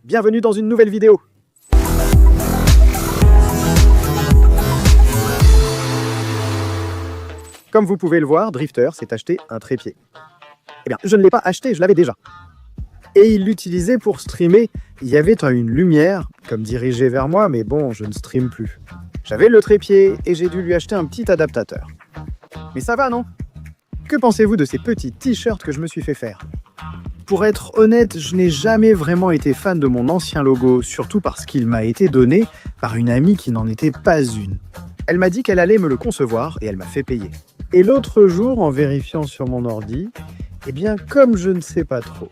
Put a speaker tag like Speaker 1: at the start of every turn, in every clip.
Speaker 1: Bienvenue dans une nouvelle vidéo. Comme vous pouvez le voir, Drifter s'est acheté un trépied. Eh bien, je ne l'ai pas acheté, je l'avais déjà. Et il l'utilisait pour streamer. Il y avait une lumière comme dirigée vers moi, mais bon, je ne stream plus. J'avais le trépied et j'ai dû lui acheter un petit adaptateur. Mais ça va, non? Que pensez-vous de ces petits t-shirts que je me suis fait faire? Pour être honnête, je n'ai jamais vraiment été fan de mon ancien logo, surtout parce qu'il m'a été donné par une amie qui n'en était pas une. Elle m'a dit qu'elle allait me le concevoir et elle m'a fait payer. Et l'autre jour, en vérifiant sur mon ordi, eh bien, comme je ne sais pas trop,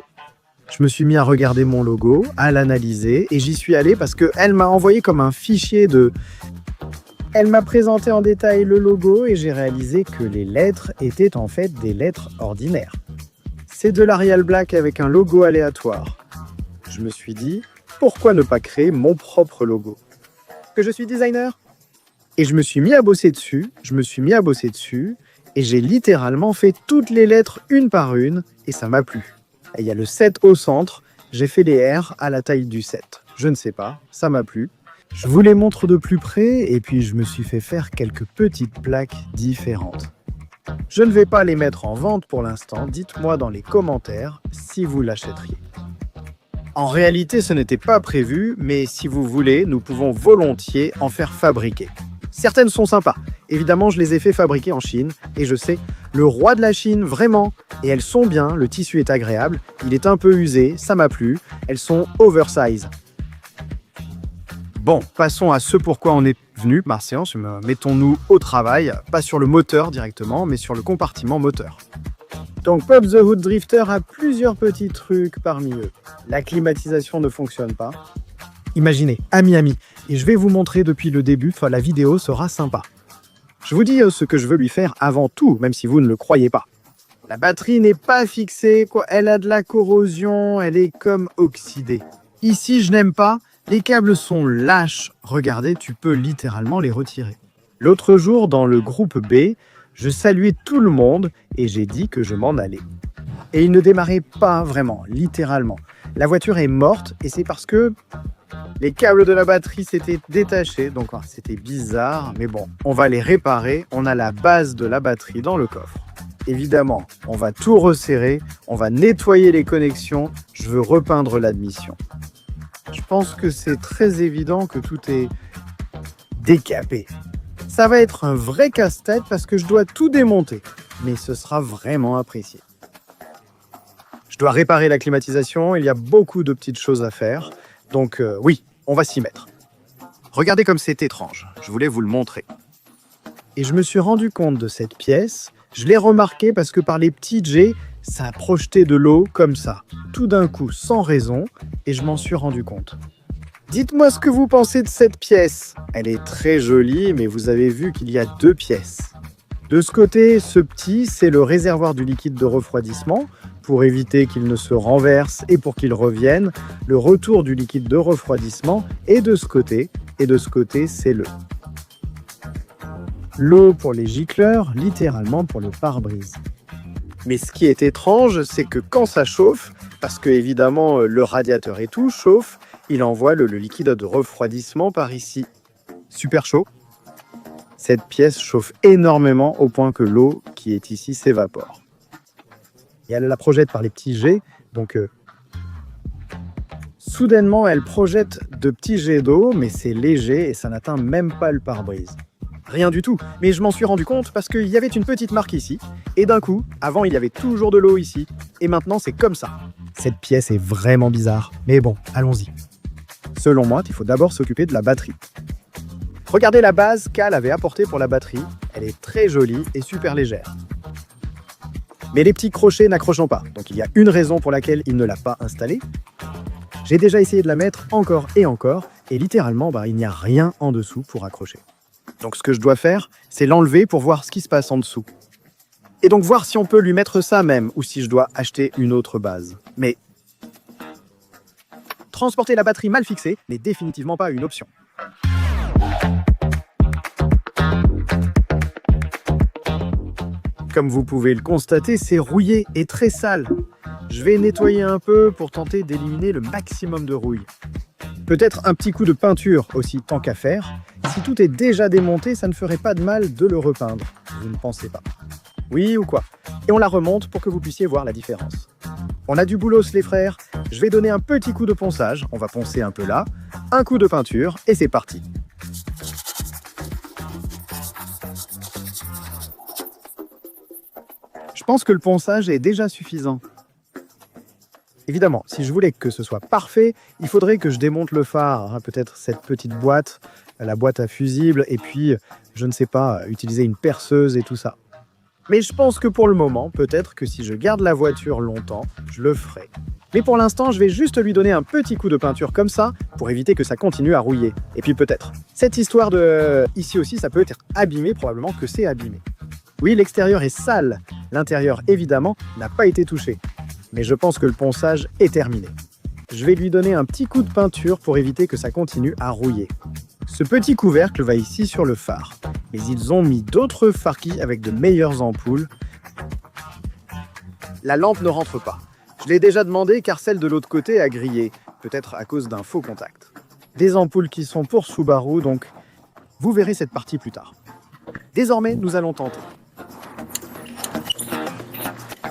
Speaker 1: je me suis mis à regarder mon logo, à l'analyser, et j'y suis allé parce qu'elle m'a envoyé comme un fichier de... Elle m'a présenté en détail le logo et j'ai réalisé que les lettres étaient en fait des lettres ordinaires. C'est de l'Arial Black avec un logo aléatoire. Je me suis dit, pourquoi ne pas créer mon propre logo? Que je suis designer? Et je me suis mis à bosser dessus, et j'ai littéralement fait toutes les lettres une par une, et ça m'a plu. Et il y a le 7 au centre, j'ai fait les R à la taille du 7. Je ne sais pas, ça m'a plu. Je vous les montre de plus près, et puis je me suis fait faire quelques petites plaques différentes. Je ne vais pas les mettre en vente pour l'instant, dites-moi dans les commentaires si vous l'achèteriez. En réalité, ce n'était pas prévu, mais si vous voulez, nous pouvons volontiers en faire fabriquer. Certaines sont sympas. Évidemment, je les ai fait fabriquer en Chine, et je sais, le roi de la Chine, vraiment. Et elles sont bien, le tissu est agréable, il est un peu usé, ça m'a plu, elles sont oversize. Bon, passons à ce pourquoi on est venu, ma séance, mettons-nous au travail, pas sur le moteur directement, mais sur le compartiment moteur. Donc Pop the Hood Drifter a plusieurs petits trucs parmi eux. La climatisation ne fonctionne pas. Imaginez, à Miami, et je vais vous montrer depuis le début, la vidéo sera sympa. Je vous dis ce que je veux lui faire avant tout, même si vous ne le croyez pas. La batterie n'est pas fixée, elle a de la corrosion, elle est comme oxydée. Ici, je n'aime pas. Les câbles sont lâches. Regardez, tu peux littéralement les retirer. L'autre jour, dans le groupe B, je saluais tout le monde et j'ai dit que je m'en allais. Et il ne démarrait pas vraiment, littéralement. La voiture est morte et c'est parce que les câbles de la batterie s'étaient détachés. Donc c'était bizarre, mais bon, on va les réparer. On a la base de la batterie dans le coffre. Évidemment, on va tout resserrer, on va nettoyer les connexions. Je veux repeindre l'admission. Je pense que c'est très évident que tout est décapé. Ça va être un vrai casse-tête parce que je dois tout démonter, mais ce sera vraiment apprécié. Je dois réparer la climatisation, il y a beaucoup de petites choses à faire, donc oui, on va s'y mettre. Regardez comme c'est étrange, je voulais vous le montrer. Et je me suis rendu compte de cette pièce, je l'ai remarqué parce que par les petits jets, ça a projeté de l'eau comme ça, tout d'un coup, sans raison, et je m'en suis rendu compte. Dites-moi ce que vous pensez de cette pièce. Elle est très jolie, mais vous avez vu qu'il y a deux pièces. De ce côté, ce petit, c'est le réservoir du liquide de refroidissement, pour éviter qu'il ne se renverse et pour qu'il revienne, le retour du liquide de refroidissement est de ce côté, et de ce côté, c'est l'eau pour les gicleurs, littéralement pour le pare-brise. Mais ce qui est étrange, c'est que quand ça chauffe, parce que évidemment le radiateur et tout chauffe, il envoie le liquide de refroidissement par ici. Super chaud. Cette pièce chauffe énormément au point que l'eau qui est ici s'évapore. Et elle la projette par les petits jets, donc soudainement elle projette de petits jets d'eau, mais c'est léger et ça n'atteint même pas le pare-brise. Rien du tout, mais je m'en suis rendu compte parce qu'il y avait une petite marque ici, et d'un coup, avant il y avait toujours de l'eau ici, et maintenant c'est comme ça. Cette pièce est vraiment bizarre, mais bon, allons-y. Selon moi, il faut d'abord s'occuper de la batterie. Regardez la base qu'Al avait apportée pour la batterie, elle est très jolie et super légère. Mais les petits crochets n'accrochent pas, donc il y a une raison pour laquelle il ne l'a pas installée. J'ai déjà essayé de la mettre encore, et littéralement, il n'y a rien en dessous pour accrocher. Donc ce que je dois faire, c'est l'enlever pour voir ce qui se passe en dessous. Et donc voir si on peut lui mettre ça même, ou si je dois acheter une autre base. Mais transporter la batterie mal fixée n'est définitivement pas une option. Comme vous pouvez le constater, c'est rouillé et très sale. Je vais nettoyer un peu pour tenter d'éliminer le maximum de rouille. Peut-être un petit coup de peinture aussi, tant qu'à faire. Si tout est déjà démonté, ça ne ferait pas de mal de le repeindre. Vous ne pensez pas? Oui ou quoi? Et on la remonte pour que vous puissiez voir la différence. On a du boulot, les frères. Je vais donner un petit coup de ponçage. On va poncer un peu là. Un coup de peinture et c'est parti. Je pense que le ponçage est déjà suffisant. Évidemment, si je voulais que ce soit parfait, il faudrait que je démonte le phare, hein, peut-être cette petite boîte, la boîte à fusibles, et puis, je ne sais pas, utiliser une perceuse et tout ça. Mais je pense que pour le moment, peut-être que si je garde la voiture longtemps, je le ferai. Mais pour l'instant, je vais juste lui donner un petit coup de peinture comme ça, pour éviter que ça continue à rouiller. Et puis peut-être, cette histoire de... Ici aussi, ça peut être abîmé, probablement que c'est abîmé. Oui, l'extérieur est sale. L'intérieur, évidemment, n'a pas été touché. Mais je pense que le ponçage est terminé. Je vais lui donner un petit coup de peinture pour éviter que ça continue à rouiller. Ce petit couvercle va ici sur le phare. Mais ils ont mis d'autres farkis avec de meilleures ampoules. La lampe ne rentre pas. Je l'ai déjà demandé car celle de l'autre côté a grillé, peut-être à cause d'un faux contact. Des ampoules qui sont pour Subaru, donc vous verrez cette partie plus tard. Désormais, nous allons tenter.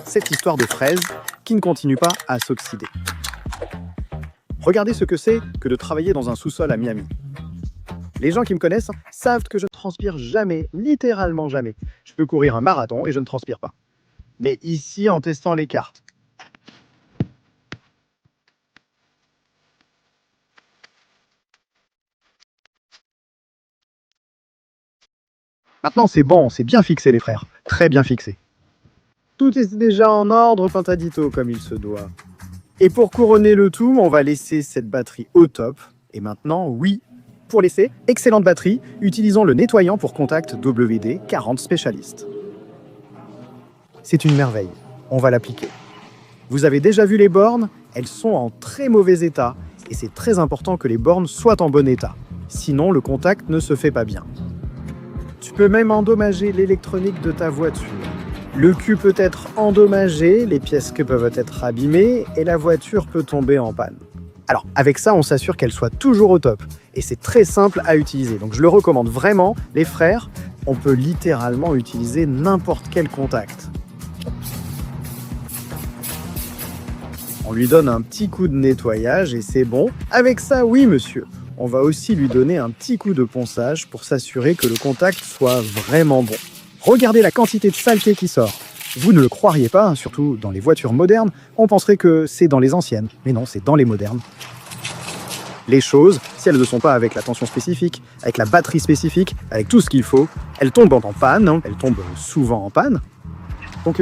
Speaker 1: Cette histoire de fraise qui ne continue pas à s'oxyder. Regardez ce que c'est que de travailler dans un sous-sol à Miami. Les gens qui me connaissent savent que je ne transpire jamais, littéralement jamais. Je peux courir un marathon et je ne transpire pas. Mais ici, en testant les cartes. Maintenant, c'est bon, c'est bien fixé les frères. Très bien fixé. Tout est déjà en ordre, Pintadito, comme il se doit. Et pour couronner le tout, on va laisser cette batterie au top. Et maintenant, oui, pour l'essai, excellente batterie, utilisons le nettoyant pour contact WD-40 Specialist. C'est une merveille, on va l'appliquer. Vous avez déjà vu les bornes? Elles sont en très mauvais état, et c'est très important que les bornes soient en bon état. Sinon, le contact ne se fait pas bien. Tu peux même endommager l'électronique de ta voiture. Le cul peut être endommagé, les pièces peuvent être abîmées, et la voiture peut tomber en panne. Alors, avec ça, on s'assure qu'elle soit toujours au top. Et c'est très simple à utiliser. Donc, je le recommande vraiment. Les frères, on peut littéralement utiliser n'importe quel contact. On lui donne un petit coup de nettoyage et c'est bon. Avec ça, oui, monsieur. On va aussi lui donner un petit coup de ponçage pour s'assurer que le contact soit vraiment bon. Regardez la quantité de saleté qui sort. Vous ne le croiriez pas, surtout dans les voitures modernes, on penserait que c'est dans les anciennes. Mais non, c'est dans les modernes. Les choses, si elles ne sont pas avec la tension spécifique, avec la batterie spécifique, avec tout ce qu'il faut, elles tombent en panne, hein, elles tombent souvent en panne. Donc,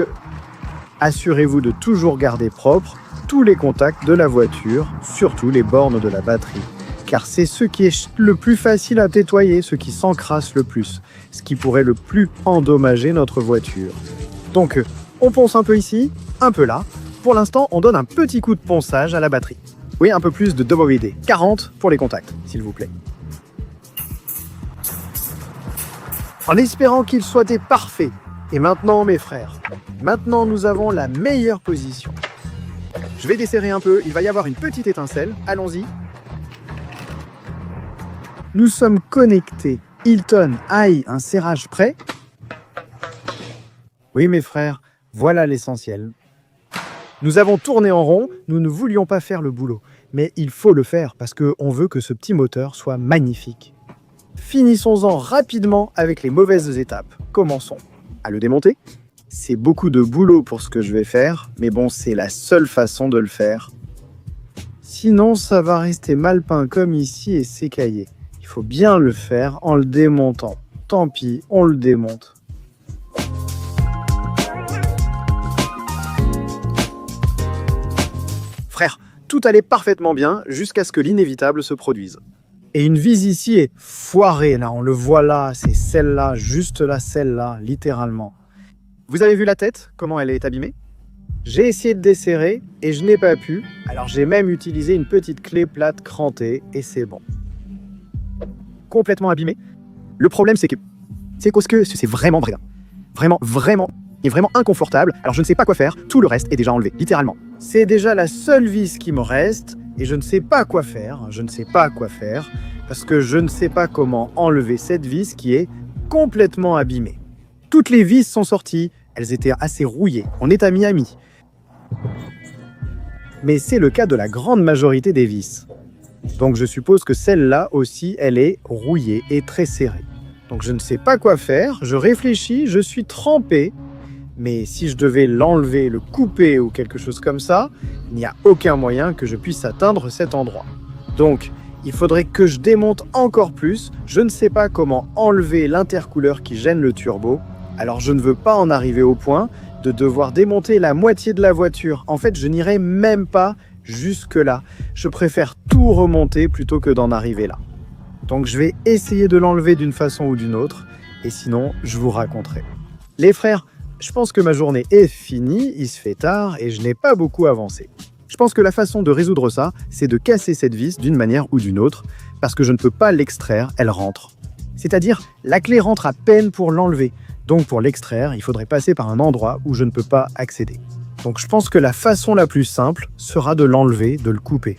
Speaker 1: assurez-vous de toujours garder propre tous les contacts de la voiture, surtout les bornes de la batterie. Car c'est ce qui est le plus facile à nettoyer, ce qui s'encrasse le plus, ce qui pourrait le plus endommager notre voiture. Donc, on ponce un peu ici, un peu là. Pour l'instant, on donne un petit coup de ponçage à la batterie. Oui, un peu plus de WD. 40 pour les contacts, s'il vous plaît. En espérant qu'il soit parfait. Et maintenant, mes frères, maintenant nous avons la meilleure position. Je vais desserrer un peu, il va y avoir une petite étincelle. Allons-y. Nous sommes connectés. Hilton, aïe, un serrage prêt. Oui, mes frères, voilà l'essentiel. Nous avons tourné en rond, nous ne voulions pas faire le boulot. Mais il faut le faire parce qu'on veut que ce petit moteur soit magnifique. Finissons-en rapidement avec les mauvaises étapes. Commençons à le démonter. C'est beaucoup de boulot pour ce que je vais faire, mais bon, c'est la seule façon de le faire. Sinon, ça va rester mal peint comme ici et s'écailler. Il faut bien le faire en le démontant. Tant pis, on le démonte. Frère, tout allait parfaitement bien jusqu'à ce que l'inévitable se produise. Et une vis ici est foirée, là, on le voit là, c'est celle-là, juste là, celle-là, littéralement. Vous avez vu la tête, comment elle est abîmée? J'ai essayé de desserrer et je n'ai pas pu, alors j'ai même utilisé une petite clé plate crantée et c'est bon. Complètement abîmé. Le problème c'est que c'est vraiment et vraiment inconfortable, alors je ne sais pas quoi faire, tout le reste est déjà enlevé, littéralement. C'est déjà la seule vis qui me reste et je ne sais pas quoi faire. Parce que je ne sais pas comment enlever cette vis qui est complètement abîmée. Toutes les vis sont sorties, elles étaient assez rouillées. On est à Miami. Mais c'est le cas de la grande majorité des vis. Donc je suppose que celle-là aussi, elle est rouillée et très serrée. Donc je ne sais pas quoi faire, je réfléchis, je suis trempé. Mais si je devais l'enlever, le couper ou quelque chose comme ça, il n'y a aucun moyen que je puisse atteindre cet endroit. Donc, il faudrait que je démonte encore plus. Je ne sais pas comment enlever l'intercouleur qui gêne le turbo. Alors je ne veux pas en arriver au point de devoir démonter la moitié de la voiture. En fait, je n'irai même pas jusque-là. Je préfère tout remonter plutôt que d'en arriver là. Donc je vais essayer de l'enlever d'une façon ou d'une autre. Et sinon, je vous raconterai. Les frères, je pense que ma journée est finie, il se fait tard et je n'ai pas beaucoup avancé. Je pense que la façon de résoudre ça, c'est de casser cette vis d'une manière ou d'une autre, parce que je ne peux pas l'extraire, elle rentre. C'est-à-dire, la clé rentre à peine pour l'enlever. Donc pour l'extraire, il faudrait passer par un endroit où je ne peux pas accéder. Donc je pense que la façon la plus simple sera de l'enlever, de le couper.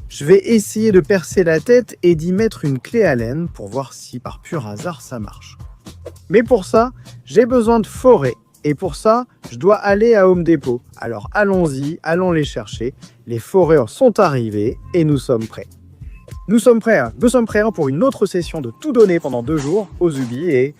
Speaker 1: Je vais essayer de percer la tête et d'y mettre une clé Allen pour voir si par pur hasard ça marche. Mais pour ça, j'ai besoin de forêts. Et pour ça, je dois aller à Home Depot. Alors allons-y, allons les chercher. Les forêts sont arrivées et nous sommes prêts. Nous sommes prêts pour une autre session de tout donner pendant 2 jours aux Ubi et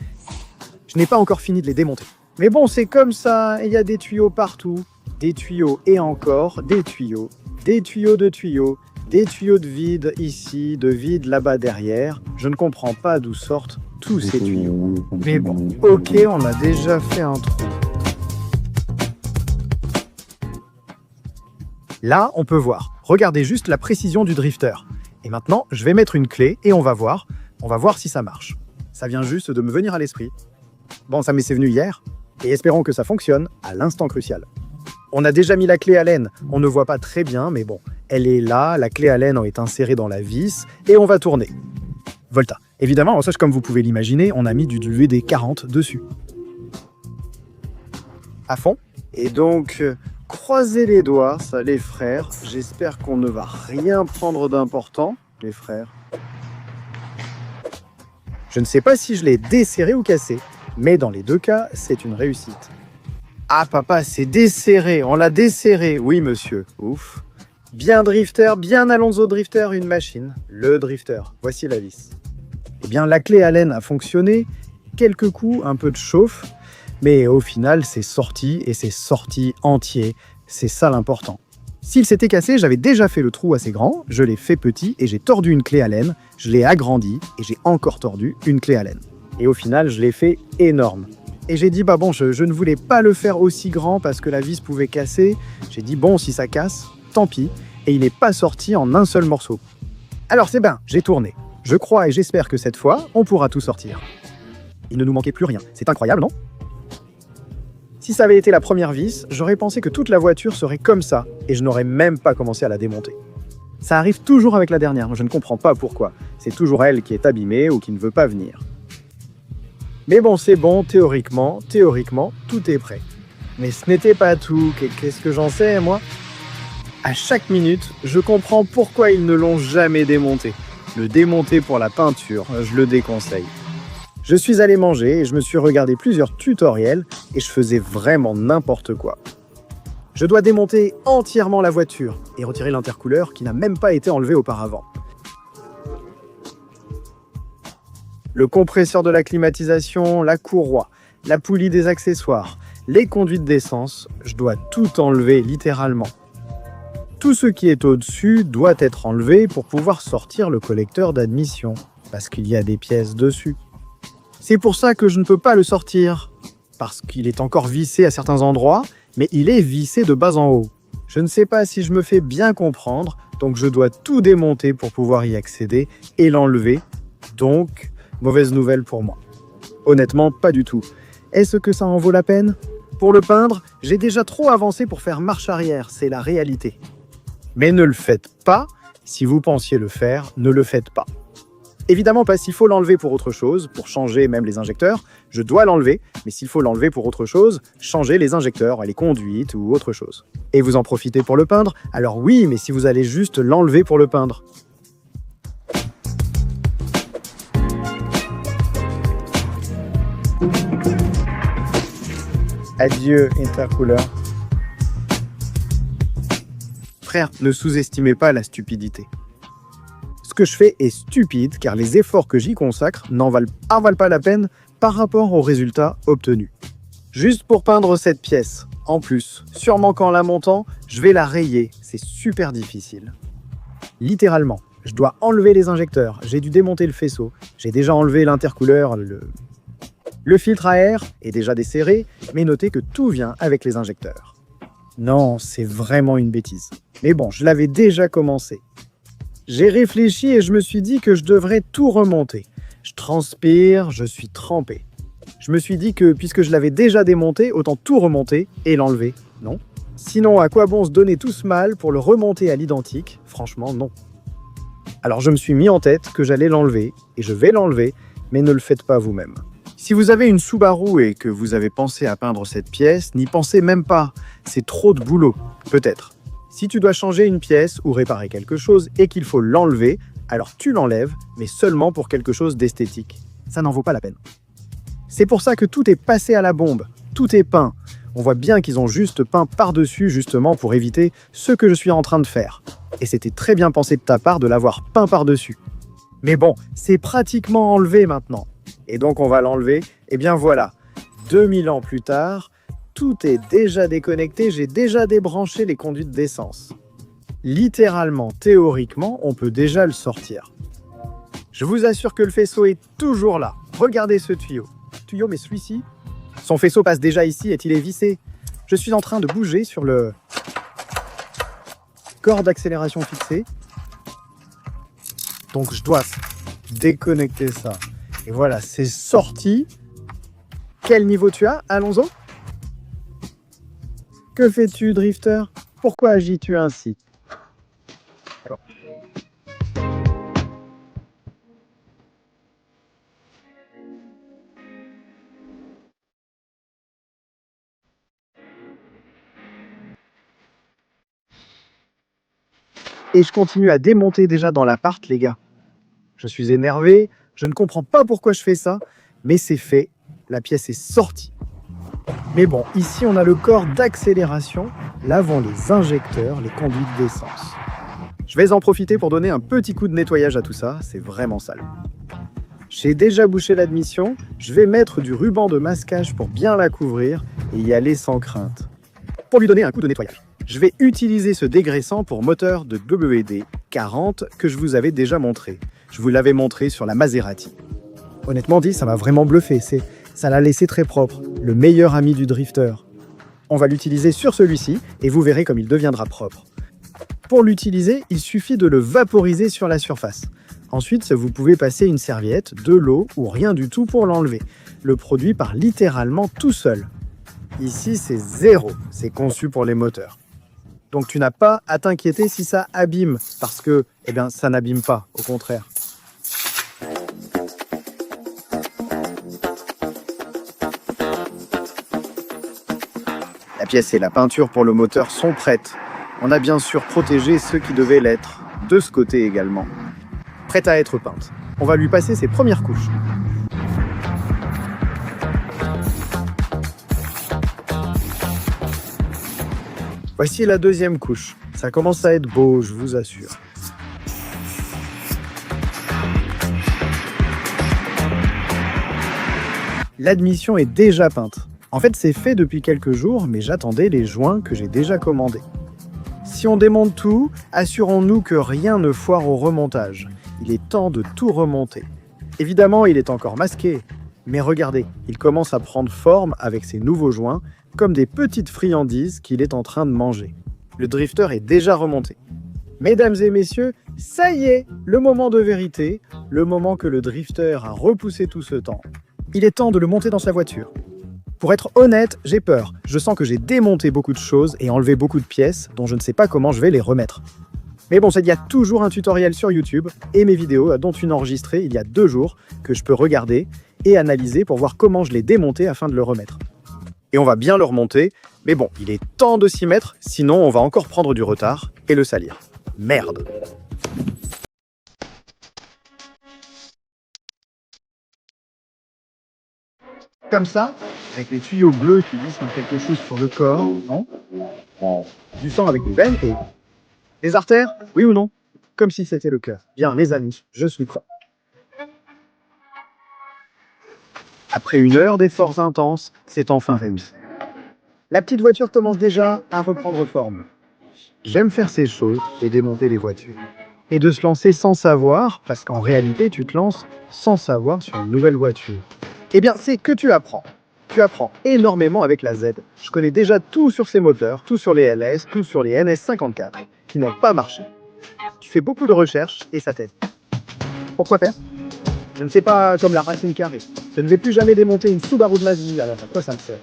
Speaker 1: je n'ai pas encore fini de les démonter. Mais bon, c'est comme ça, il y a des tuyaux partout. Des tuyaux et encore des tuyaux de tuyaux, des tuyaux de vide ici, de vide là-bas derrière. Je ne comprends pas d'où sortent tous ces tuyaux. Mais bon, ok, on a déjà fait un trou. Là, on peut voir. Regardez juste la précision du drifter. Et maintenant, je vais mettre une clé et on va voir si ça marche. Ça vient juste de me venir à l'esprit. Bon, ça m'est venu hier. Et espérons que ça fonctionne à l'instant crucial. On a déjà mis la clé Allen. On ne voit pas très bien, mais bon, elle est là. La clé Allen est insérée dans la vis et on va tourner. Volta. Évidemment, ça, comme vous pouvez l'imaginer, on a mis du WD-40 dessus. À fond. Et donc, croisez les doigts, ça, les frères. J'espère qu'on ne va rien prendre d'important, les frères. Je ne sais pas si je l'ai desserré ou cassé, mais dans les 2 cas, c'est une réussite. Ah papa, c'est desserré, on l'a desserré. Oui monsieur, ouf. Bien drifter, bien Alonso Drifter, une machine. Le drifter, voici la vis. Eh bien la clé Allen a fonctionné, quelques coups, un peu de chauffe, mais au final c'est sorti et c'est sorti entier. C'est ça l'important. S'il s'était cassé, j'avais déjà fait le trou assez grand, je l'ai fait petit et j'ai tordu une clé Allen, je l'ai agrandi et j'ai encore tordu une clé Allen. Et au final, je l'ai fait énorme. Et j'ai dit, bah bon, je ne voulais pas le faire aussi grand parce que la vis pouvait casser. J'ai dit, bon, si ça casse, tant pis. Et il n'est pas sorti en un seul morceau. Alors c'est ben, j'ai tourné. Je crois et j'espère que cette fois, on pourra tout sortir. Il ne nous manquait plus rien. C'est incroyable, non? Si ça avait été la première vis, j'aurais pensé que toute la voiture serait comme ça et je n'aurais même pas commencé à la démonter. Ça arrive toujours avec la dernière, je ne comprends pas pourquoi. C'est toujours elle qui est abîmée ou qui ne veut pas venir. Mais bon, c'est bon, théoriquement, tout est prêt. Mais ce n'était pas tout, qu'est-ce que j'en sais, moi? À chaque minute, je comprends pourquoi ils ne l'ont jamais démonté. Le démonter pour la peinture, je le déconseille. Je suis allé manger et je me suis regardé plusieurs tutoriels et je faisais vraiment n'importe quoi. Je dois démonter entièrement la voiture et retirer l'intercouleur qui n'a même pas été enlevé auparavant. Le compresseur de la climatisation, la courroie, la poulie des accessoires, les conduites d'essence, je dois tout enlever littéralement. Tout ce qui est au-dessus doit être enlevé pour pouvoir sortir le collecteur d'admission, parce qu'il y a des pièces dessus. C'est pour ça que je ne peux pas le sortir, parce qu'il est encore vissé à certains endroits, mais il est vissé de bas en haut. Je ne sais pas si je me fais bien comprendre, donc je dois tout démonter pour pouvoir y accéder et l'enlever, donc mauvaise nouvelle pour moi. Honnêtement, pas du tout. Est-ce que ça en vaut la peine? Pour le peindre, j'ai déjà trop avancé pour faire marche arrière, c'est la réalité. Mais ne le faites pas, si vous pensiez le faire, ne le faites pas. Évidemment pas s'il faut l'enlever pour autre chose, pour changer même les injecteurs, je dois l'enlever, mais s'il faut l'enlever pour autre chose, changer les injecteurs, les conduites ou autre chose. Et vous en profitez pour le peindre? Alors oui, mais si vous allez juste l'enlever pour le peindre. Adieu, Intercooler. Frère, ne sous-estimez pas la stupidité. Ce que je fais est stupide car les efforts que j'y consacre n'en valent pas la peine par rapport aux résultats obtenus. Juste pour peindre cette pièce, en plus, sûrement qu'en la montant, je vais la rayer, c'est super difficile. Littéralement, je dois enlever les injecteurs, j'ai dû démonter le faisceau, j'ai déjà enlevé l'intercouleur, le filtre à air est déjà desserré, mais notez que tout vient avec les injecteurs. Non, c'est vraiment une bêtise. Mais bon, je l'avais déjà commencé. J'ai réfléchi et je me suis dit que je devrais tout remonter. Je transpire, je suis trempé. Je me suis dit que puisque je l'avais déjà démonté, autant tout remonter et l'enlever, non? Sinon, à quoi bon se donner tout ce mal pour le remonter à l'identique? Franchement, non. Alors je me suis mis en tête que j'allais l'enlever, et je vais l'enlever, mais ne le faites pas vous-même. Si vous avez une Subaru et que vous avez pensé à peindre cette pièce, n'y pensez même pas, c'est trop de boulot, peut-être. Si tu dois changer une pièce ou réparer quelque chose et qu'il faut l'enlever, alors tu l'enlèves, mais seulement pour quelque chose d'esthétique. Ça n'en vaut pas la peine. C'est pour ça que tout est passé à la bombe, tout est peint. On voit bien qu'ils ont juste peint par-dessus justement pour éviter ce que je suis en train de faire. Et c'était très bien pensé de ta part de l'avoir peint par-dessus. Mais bon, c'est pratiquement enlevé maintenant. Et donc on va l'enlever, et bien voilà, 2000 ans plus tard, tout est déjà déconnecté, j'ai déjà débranché les conduites d'essence. Littéralement, théoriquement, on peut déjà le sortir. Je vous assure que le faisceau est toujours là. Regardez ce tuyau. Tuyau, mais celui-ci, son faisceau passe déjà ici et il est vissé. Je suis en train de bouger sur le corps d'accélération fixé. Donc je dois déconnecter ça. Et voilà, c'est sorti. Quel niveau tu as, Alonso? Que fais-tu, Drifter? Pourquoi agis-tu ainsi? Alors. Et je continue à démonter déjà dans l'appart, les gars. Je suis énervé, je ne comprends pas pourquoi je fais ça, mais c'est fait, la pièce est sortie. Mais bon, ici on a le corps d'accélération, là vont les injecteurs, les conduites d'essence. Je vais en profiter pour donner un petit coup de nettoyage à tout ça, c'est vraiment sale. J'ai déjà bouché l'admission, je vais mettre du ruban de masquage pour bien la couvrir et y aller sans crainte. Pour lui donner un coup de nettoyage, je vais utiliser ce dégraissant pour moteur de WD-40 que je vous avais déjà montré. Je vous l'avais montré sur la Maserati. Honnêtement dit, ça m'a vraiment bluffé, ça l'a laissé très propre, le meilleur ami du drifter. On va l'utiliser sur celui-ci et vous verrez comme il deviendra propre. Pour l'utiliser, il suffit de le vaporiser sur la surface. Ensuite, vous pouvez passer une serviette, de l'eau ou rien du tout pour l'enlever. Le produit part littéralement tout seul. Ici, c'est zéro, c'est conçu pour les moteurs. Donc tu n'as pas à t'inquiéter si ça abîme, parce que ça n'abîme pas, au contraire. La pièce et la peinture pour le moteur sont prêtes. On a bien sûr protégé ceux qui devaient l'être, de ce côté également. Prête à être peinte. On va lui passer ses premières couches. Voici la deuxième couche. Ça commence à être beau, je vous assure. L'admission est déjà peinte. En fait, c'est fait depuis quelques jours, mais j'attendais les joints que j'ai déjà commandés. Si on démonte tout, assurons-nous que rien ne foire au remontage. Il est temps de tout remonter. Évidemment, il est encore masqué, mais regardez, il commence à prendre forme avec ses nouveaux joints, comme des petites friandises qu'il est en train de manger. Le drifter est déjà remonté. Mesdames et messieurs, ça y est, le moment de vérité, le moment que le drifter a repoussé tout ce temps. Il est temps de le monter dans sa voiture. Pour être honnête, j'ai peur. Je sens que j'ai démonté beaucoup de choses et enlevé beaucoup de pièces dont je ne sais pas comment je vais les remettre. Mais bon, il y a toujours un tutoriel sur YouTube et mes vidéos, dont une enregistrée il y a 2 jours, que je peux regarder et analyser pour voir comment je l'ai démonté afin de le remettre. Et on va bien le remonter, mais bon, il est temps de s'y mettre, sinon on va encore prendre du retard et le salir. Merde! Comme ça, avec les tuyaux bleus qui glissent dans quelque chose sur le corps, non? Du sang avec des veines et... Les artères, oui ou non? Comme si c'était le cœur. Bien, mes amis, je suis prêt. Après 1 heure d'efforts intenses, c'est enfin réussi. La petite voiture commence déjà à reprendre forme. J'aime faire ces choses et démonter les voitures. Et de se lancer sans savoir, parce qu'en réalité, tu te lances sans savoir sur une nouvelle voiture. Eh bien, c'est que tu apprends. Tu apprends énormément avec la Z. Je connais déjà tout sur ces moteurs, tout sur les LS, tout sur les NS54, qui n'ont pas marché. Tu fais beaucoup de recherches et ça t'aide. Pourquoi faire? Je ne sais pas, comme la racine carrée. Je ne vais plus jamais démonter une Subaru de ma vie, alors à quoi ça me sert?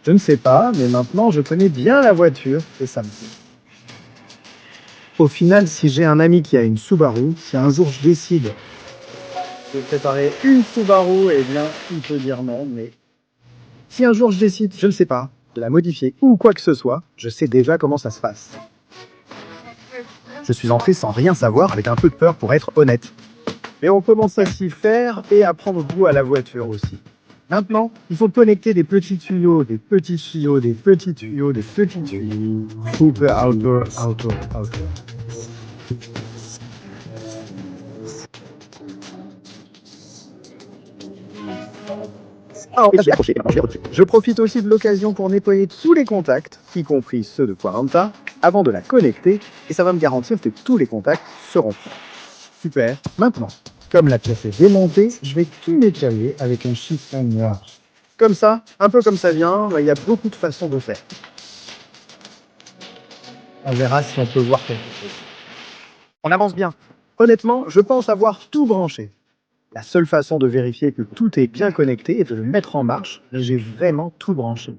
Speaker 1: Je ne sais pas, mais maintenant je connais bien la voiture et ça me plaît. Au final, si j'ai un ami qui a une Subaru, si un jour je décide de préparer une Subaru, eh bien, il peut dire non, mais si un jour je décide, je ne sais pas, de la modifier ou quoi que ce soit, je sais déjà comment ça se passe. Je suis entré sans rien savoir, avec un peu de peur pour être honnête. Mais on commence à s'y faire et à prendre goût à la voiture aussi. Maintenant, il faut connecter des petits tuyaux, des petits tuyaux, des petits tuyaux, des petits tuyaux. Super outdoor. Je profite aussi de l'occasion pour nettoyer tous les contacts, y compris ceux de Quaranta, avant de la connecter, et ça va me garantir que tous les contacts seront prêts. Super. Maintenant, comme la pièce est démontée, je vais tout nettoyer avec un chiffonnier. Comme ça, un peu comme ça vient, il y a beaucoup de façons de faire. On verra si on peut voir quelque chose. On avance bien. Honnêtement, je pense avoir tout branché. La seule façon de vérifier que tout est bien connecté est de le mettre en marche, mais j'ai vraiment tout branché.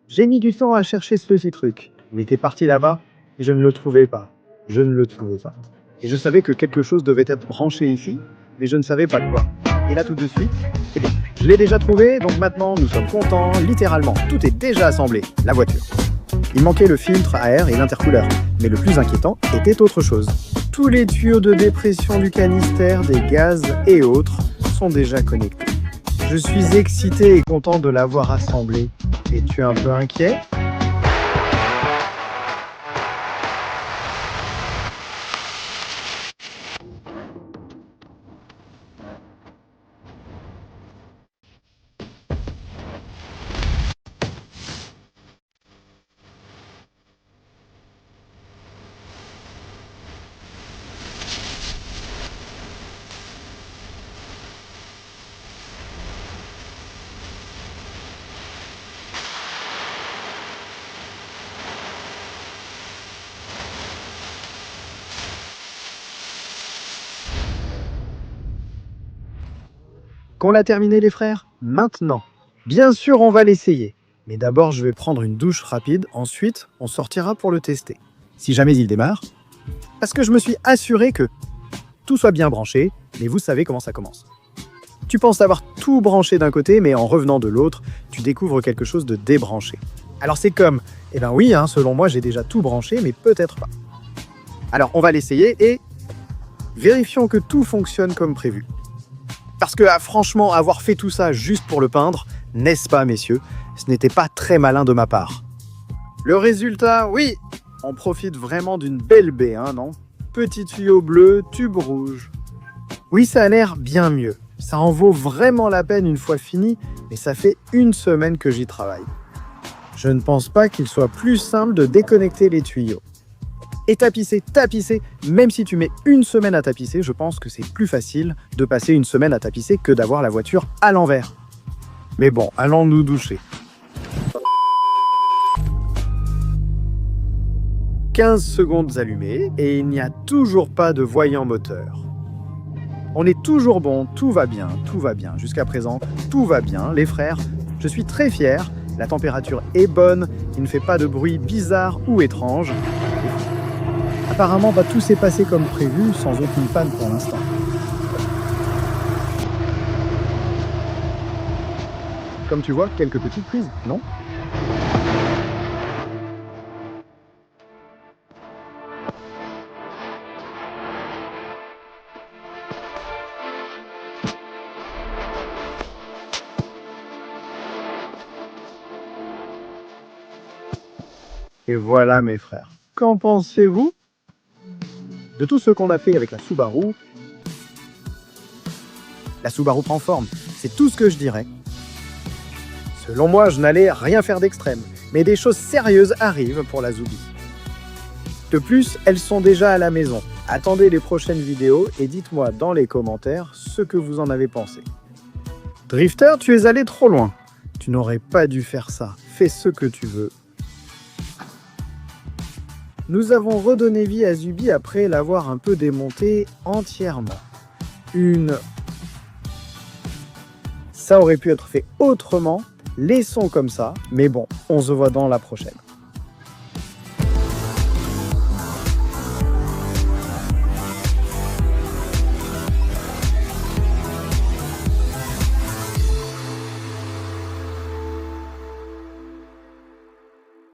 Speaker 1: J'ai mis du temps à chercher ce petit truc. Il était parti là-bas et je ne le trouvais pas. Et je savais que quelque chose devait être branché ici, mais je ne savais pas quoi. Et là tout de suite, c'est bon. Je l'ai déjà trouvé, donc maintenant nous sommes contents, littéralement. Tout est déjà assemblé, la voiture. Il manquait le filtre à air et l'intercouleur. Mais le plus inquiétant était autre chose. Tous les tuyaux de dépression du canister, des gaz et autres sont déjà connectés. Je suis excité et content de l'avoir assemblé. Es-tu un peu inquiet? Qu'on l'a terminé les frères? Maintenant. Bien sûr, on va l'essayer. Mais d'abord, je vais prendre une douche rapide. Ensuite, on sortira pour le tester. Si jamais il démarre. Parce que je me suis assuré que tout soit bien branché, mais vous savez comment ça commence. Tu penses avoir tout branché d'un côté, mais en revenant de l'autre, tu découvres quelque chose de débranché. Alors c'est comme, eh ben oui, selon moi, j'ai déjà tout branché, mais peut-être pas. Alors on va l'essayer et vérifions que tout fonctionne comme prévu. Parce que franchement, avoir fait tout ça juste pour le peindre, n'est-ce pas, messieurs, ce n'était pas très malin de ma part. Le résultat, oui, on profite vraiment d'une belle baie, non? Petit tuyau bleu, tube rouge. Oui, ça a l'air bien mieux. Ça en vaut vraiment la peine une fois fini, mais ça fait 1 semaine que j'y travaille. Je ne pense pas qu'il soit plus simple de déconnecter les tuyaux. Et tapisser, même si tu mets 1 semaine à tapisser, je pense que c'est plus facile de passer 1 semaine à tapisser que d'avoir la voiture à l'envers. Mais bon, allons nous doucher. 15 secondes allumées et il n'y a toujours pas de voyant moteur. On est toujours bon, tout va bien. Jusqu'à présent, tout va bien, les frères. Je suis très fier, la température est bonne, il ne fait pas de bruit bizarre ou étrange. Apparemment, tout s'est passé comme prévu, sans aucune panne pour l'instant. Comme tu vois, quelques petites prises, non? Et voilà mes frères. Qu'en pensez-vous de tout ce qu'on a fait avec la Subaru? La Subaru prend forme, c'est tout ce que je dirais. Selon moi, je n'allais rien faire d'extrême, mais des choses sérieuses arrivent pour la Zubi. De plus, elles sont déjà à la maison. Attendez les prochaines vidéos et dites-moi dans les commentaires ce que vous en avez pensé. Drifter, tu es allé trop loin. Tu n'aurais pas dû faire ça. Fais ce que tu veux. Nous avons redonné vie à Zubi après l'avoir un peu démonté entièrement. Ça aurait pu être fait autrement, laissons comme ça, mais bon, on se voit dans la prochaine.